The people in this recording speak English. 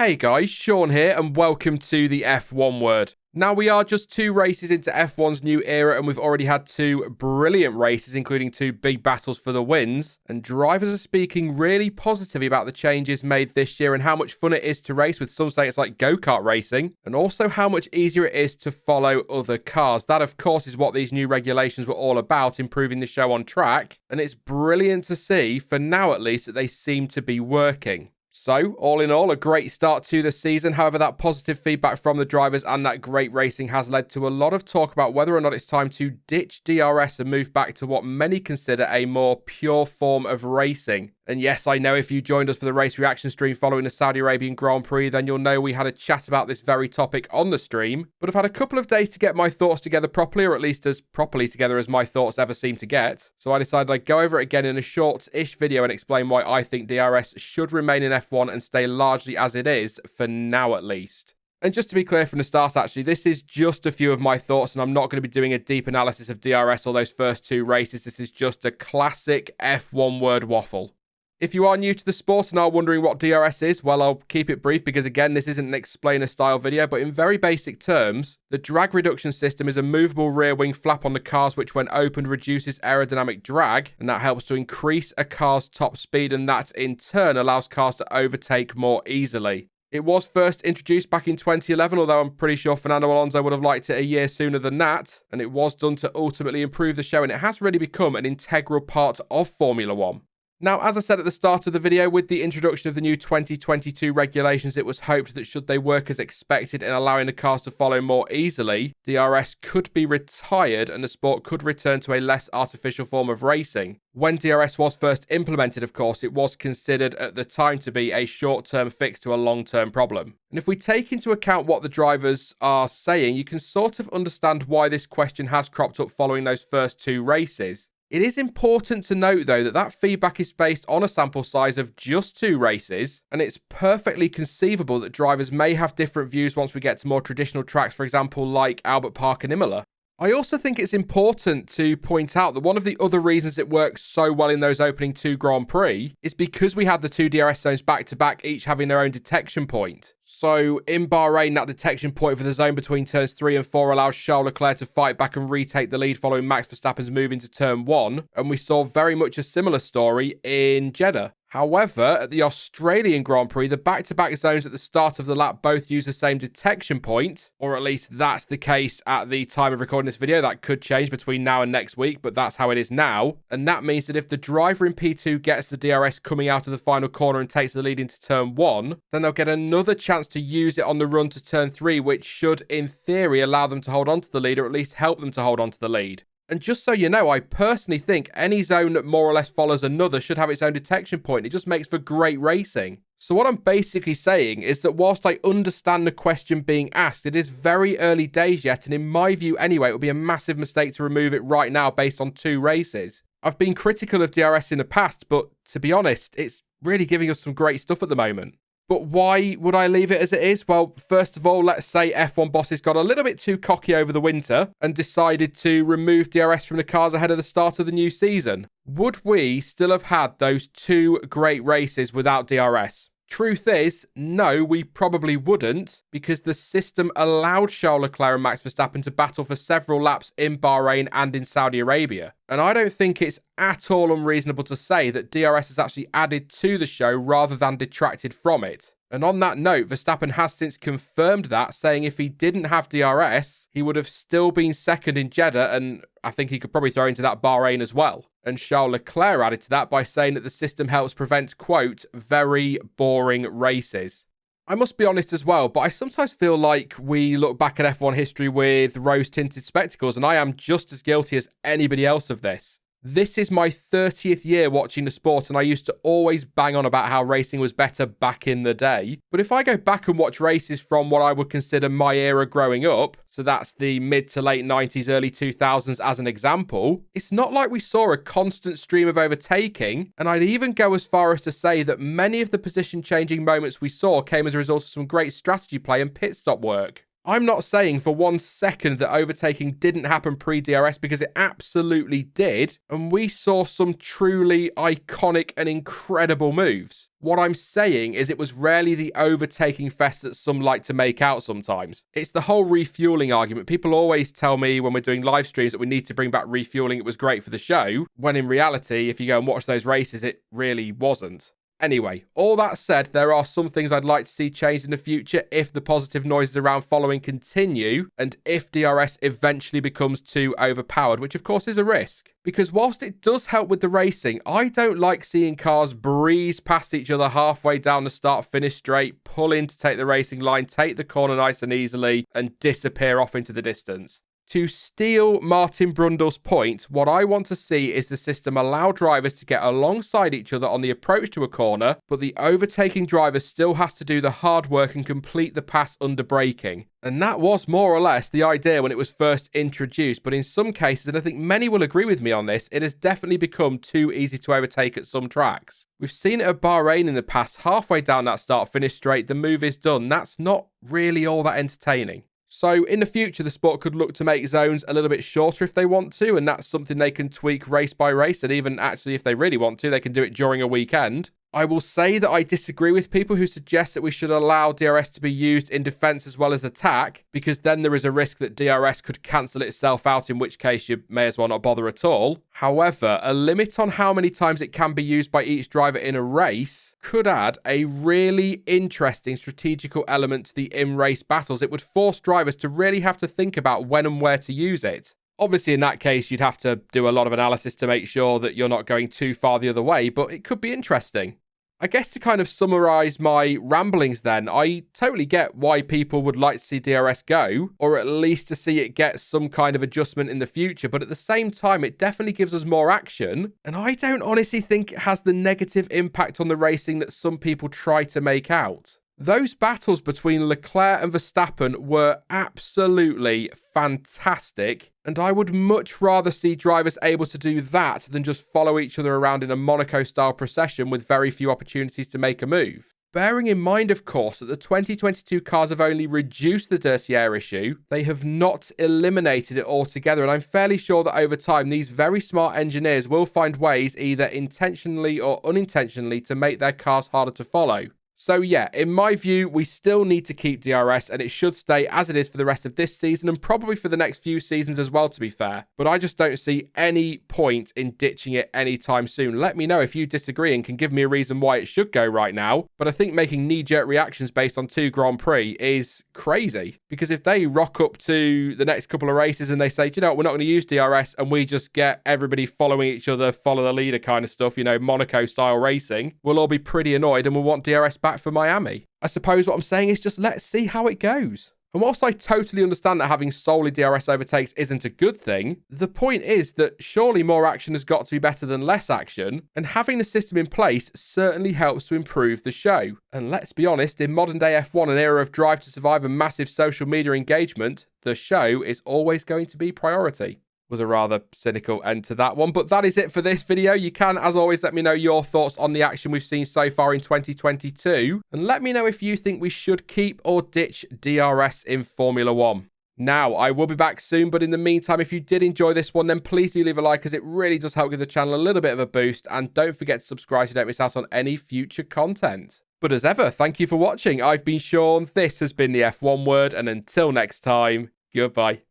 Hey guys, Sean here and welcome to the F1 Word. Now we are just 2 races into F1's new era and we've already had 2 brilliant races, including 2 big battles for the wins. And drivers are speaking really positively about the changes made this year and how much fun it is to race, with some saying it's like go-kart racing, and also how much easier it is to follow other cars. That of course is what these new regulations were all about, improving the show on track. And it's brilliant to see, for now at least, that they seem to be working. So, all in all, a great start to the season. However, that positive feedback from the drivers and that great racing has led to a lot of talk about whether or not it's time to ditch DRS and move back to what many consider a more pure form of racing. And yes, I know if you joined us for the race reaction stream following the Saudi Arabian Grand Prix, then you'll know we had a chat about this very topic on the stream. But I've had a couple of days to get my thoughts together properly, or at least as properly together as my thoughts ever seem to get. So I decided I'd go over it again in a short-ish video and explain why I think DRS should remain in F1 and stay largely as it is, for now at least. And just to be clear from the start, actually, this is just a few of my thoughts, and I'm not going to be doing a deep analysis of DRS or those first 2 races. This is just a classic F1 word waffle. If you are new to the sport and are wondering what DRS is, well, I'll keep it brief because, again, this isn't an explainer-style video, but in very basic terms, the drag reduction system is a movable rear wing flap on the cars which, when opened, reduces aerodynamic drag, and that helps to increase a car's top speed, and that, in turn, allows cars to overtake more easily. It was first introduced back in 2011, although I'm pretty sure Fernando Alonso would have liked it a year sooner than that, and it was done to ultimately improve the show, and it has really become an integral part of Formula One. Now, as I said at the start of the video, with the introduction of the new 2022 regulations, it was hoped that should they work as expected in allowing the cars to follow more easily, DRS could be retired and the sport could return to a less artificial form of racing. When DRS was first implemented, of course, it was considered at the time to be a short-term fix to a long-term problem. And if we take into account what the drivers are saying, you can sort of understand why this question has cropped up following those first 2 races. It is important to note, though, that feedback is based on a sample size of just 2 races, and it's perfectly conceivable that drivers may have different views once we get to more traditional tracks, for example, like Albert Park and Imola. I also think it's important to point out that one of the other reasons it works so well in those opening 2 Grand Prix is because we had the 2 DRS zones back-to-back, each having their own detection point. So in Bahrain, that detection point for the zone between turns 3 and 4 allows Charles Leclerc to fight back and retake the lead following Max Verstappen's move into turn 1, and we saw very much a similar story in Jeddah. However, at the Australian Grand Prix, the back-to-back zones at the start of the lap both use the same detection point, or at least that's the case at the time of recording this video. That could change between now and next week, but that's how it is now. And that means that if the driver in P2 gets the DRS coming out of the final corner and takes the lead into turn 1, then they'll get another chance to use it on the run to turn 3, which should, in theory, allow them to hold on to the lead, or at least help them to hold on to the lead. And just so you know, I personally think any zone that more or less follows another should have its own detection point. It just makes for great racing. So what I'm basically saying is that whilst I understand the question being asked, it is very early days yet, and in my view anyway, it would be a massive mistake to remove it right now based on 2 races. I've been critical of DRS in the past, but to be honest, it's really giving us some great stuff at the moment. But why would I leave it as it is? Well, first of all, let's say F1 bosses got a little bit too cocky over the winter and decided to remove DRS from the cars ahead of the start of the new season. Would we still have had those 2 great races without DRS? Truth is, no, we probably wouldn't, because the system allowed Charles Leclerc and Max Verstappen to battle for several laps in Bahrain and in Saudi Arabia. And I don't think it's at all unreasonable to say that DRS has actually added to the show rather than detracted from it. And on that note, Verstappen has since confirmed that, saying if he didn't have DRS, he would have still been second in Jeddah, and I think he could probably throw into that Bahrain as well. And Charles Leclerc added to that by saying that the system helps prevent, quote, very boring races. I must be honest as well, but I sometimes feel like we look back at F1 history with rose-tinted spectacles, and I am just as guilty as anybody else of this. This is my 30th year watching the sport, and I used to always bang on about how racing was better back in the day. But if I go back and watch races from what I would consider my era growing up, so that's the mid to late 90s, early 2000s as an example, it's not like we saw a constant stream of overtaking, and I'd even go as far as to say that many of the position-changing moments we saw came as a result of some great strategy play and pit stop work. I'm not saying for 1 second that overtaking didn't happen pre-DRS, because it absolutely did, and we saw some truly iconic and incredible moves. What I'm saying is it was rarely the overtaking fest that some like to make out sometimes. It's the whole refueling argument. People always tell me when we're doing live streams that we need to bring back refueling, it was great for the show, when in reality, if you go and watch those races, it really wasn't. Anyway, all that said, there are some things I'd like to see changed in the future if the positive noises around following continue, and if DRS eventually becomes too overpowered, which of course is a risk. Because whilst it does help with the racing, I don't like seeing cars breeze past each other halfway down the start-finish straight, pull in to take the racing line, take the corner nice and easily, and disappear off into the distance. To steal Martin Brundle's point, what I want to see is the system allow drivers to get alongside each other on the approach to a corner, but the overtaking driver still has to do the hard work and complete the pass under braking. And that was more or less the idea when it was first introduced, but in some cases, and I think many will agree with me on this, it has definitely become too easy to overtake at some tracks. We've seen it at Bahrain in the past, halfway down that start-finish straight, the move is done. That's not really all that entertaining. So in the future, the sport could look to make zones a little bit shorter if they want to, and that's something they can tweak race by race, and even actually if they really want to, they can do it during a weekend. I will say that I disagree with people who suggest that we should allow DRS to be used in defense as well as attack, because then there is a risk that DRS could cancel itself out, in which case you may as well not bother at all. However, a limit on how many times it can be used by each driver in a race could add a really interesting strategical element to the in-race battles. It would force drivers to really have to think about when and where to use it. Obviously, in that case, you'd have to do a lot of analysis to make sure that you're not going too far the other way, but it could be interesting. I guess to kind of summarise my ramblings then, I totally get why people would like to see DRS go, or at least to see it get some kind of adjustment in the future, but at the same time, it definitely gives us more action, and I don't honestly think it has the negative impact on the racing that some people try to make out. Those battles between Leclerc and Verstappen were absolutely fantastic, and I would much rather see drivers able to do that than just follow each other around in a Monaco-style procession with very few opportunities to make a move. Bearing in mind, of course, that the 2022 cars have only reduced the dirty air issue, they have not eliminated it altogether, and I'm fairly sure that over time, these very smart engineers will find ways, either intentionally or unintentionally, to make their cars harder to follow. So yeah, in my view, we still need to keep DRS, and it should stay as it is for the rest of this season and probably for the next few seasons as well, to be fair. But I just don't see any point in ditching it anytime soon. Let me know if you disagree and can give me a reason why it should go right now. But I think making knee-jerk reactions based on 2 Grand Prix is crazy, because if they rock up to the next couple of races and they say, do you know what, we're not going to use DRS, and we just get everybody following each other, follow the leader kind of stuff, you know, Monaco-style racing, we'll all be pretty annoyed and we'll want DRS back for Miami. I suppose what I'm saying is just let's see how it goes. And whilst I totally understand that having solely DRS overtakes isn't a good thing, the point is that surely more action has got to be better than less action, and having the system in place certainly helps to improve the show. And let's be honest, in modern day F1, an era of drive to survive and massive social media engagement, the show is always going to be priority. Was a rather cynical end to that one, but that is it for this video. You can, as always, let me know your thoughts on the action we've seen so far in 2022, and let me know if you think we should keep or ditch DRS in Formula One. Now, I will be back soon, but in the meantime, if you did enjoy this one, then please do leave a like, as it really does help give the channel a little bit of a boost, and don't forget to subscribe so you don't miss out on any future content. But as ever, thank you for watching. I've been Sean, this has been the F1 Word, and until next time, goodbye.